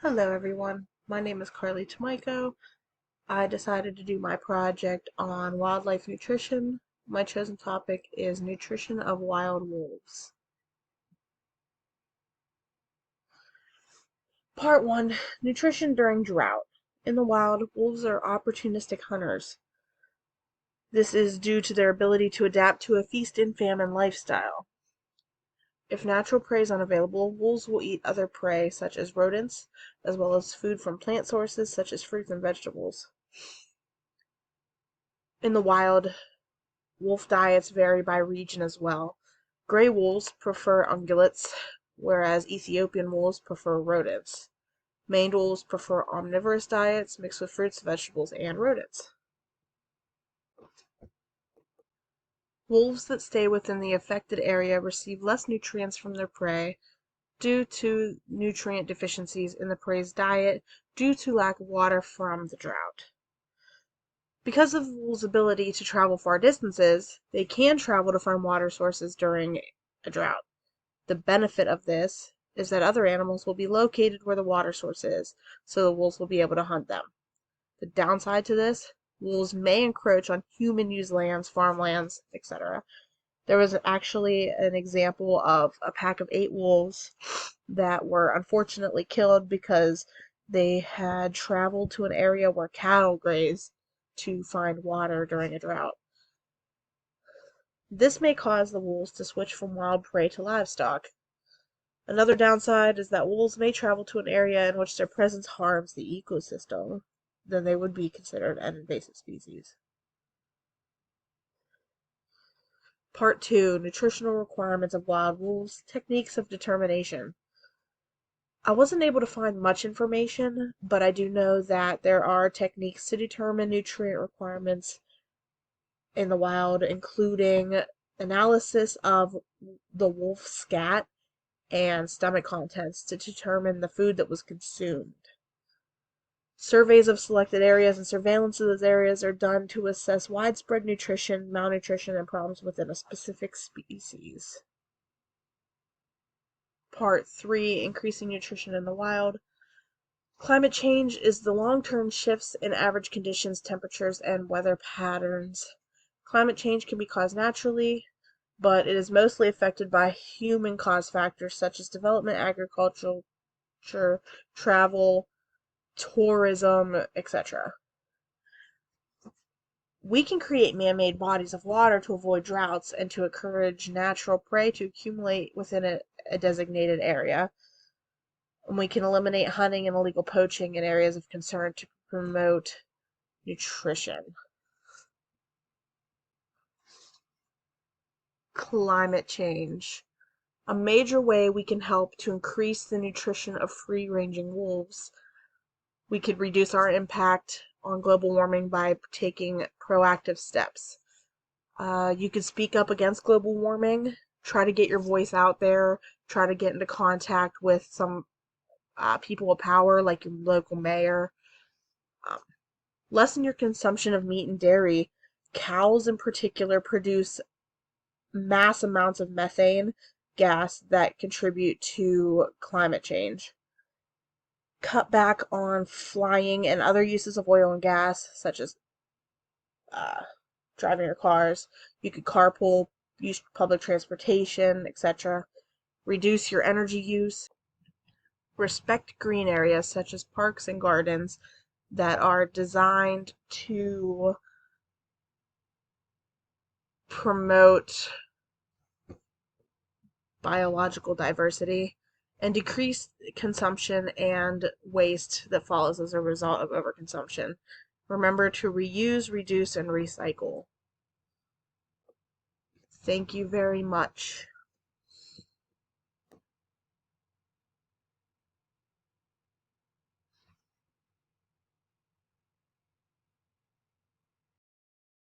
Hello everyone, my name is Carly Tomiko. I decided to do my project on wildlife nutrition. My chosen topic is nutrition of wild wolves. Part 1. Nutrition during drought. In the wild, wolves are opportunistic hunters. This is due to their ability to adapt to a feast and famine lifestyle. If natural prey is unavailable, wolves will eat other prey such as rodents, as well as food from plant sources such as fruits and vegetables. In the wild, wolf diets vary by region as well. Gray wolves prefer ungulates, whereas Ethiopian wolves prefer rodents. Maned wolves prefer omnivorous diets mixed with fruits, vegetables, and rodents. Wolves that stay within the affected area receive less nutrients from their prey due to nutrient deficiencies in the prey's diet due to lack of water from the drought. Because of wolves' ability to travel far distances, they can travel to find water sources during a drought. The benefit of this is that other animals will be located where the water source is, so the wolves will be able to hunt them. The downside to this, wolves may encroach on human-used lands, farmlands, etc. There was actually an example of a pack of 8 wolves that were unfortunately killed because they had traveled to an area where cattle graze to find water during a drought. This may cause the wolves to switch from wild prey to livestock. Another downside is that wolves may travel to an area in which their presence harms the ecosystem. Then they would be considered an invasive species. Part 2. Nutritional requirements of wild wolves, techniques of determination. I wasn't able to find much information, but I do know that there are techniques to determine nutrient requirements in the wild, including analysis of the wolf scat and stomach contents to determine the food that was consumed. Surveys of selected areas and surveillance of those areas are done to assess widespread nutrition, malnutrition, and problems within a specific species. Part 3. Increasing nutrition in the wild. Climate change is the long-term shifts in average conditions, temperatures, and weather patterns. Climate change can be caused naturally, but it is mostly affected by human-caused factors such as development, agriculture, travel, tourism, etc. We can create man-made bodies of water to avoid droughts and to encourage natural prey to accumulate within a designated area. And we can eliminate hunting and illegal poaching in areas of concern to promote nutrition. Climate change. A major way we can help to increase the nutrition of free-ranging wolves. We could reduce our impact on global warming by taking proactive steps. You could speak up against global warming, try to get your voice out there, try to get into contact with some people of power like your local mayor. Um, Lessen your consumption of meat and dairy. Cows in particular produce mass amounts of methane gas that contribute to climate change. Cut back on flying and other uses of oil and gas, such as driving your cars. You could carpool, use public transportation, etc. Reduce your energy use. Respect green areas such as parks and gardens that are designed to promote biological diversity and decrease consumption and waste that follows as a result of overconsumption. Remember to reuse, reduce, and recycle. Thank you very much.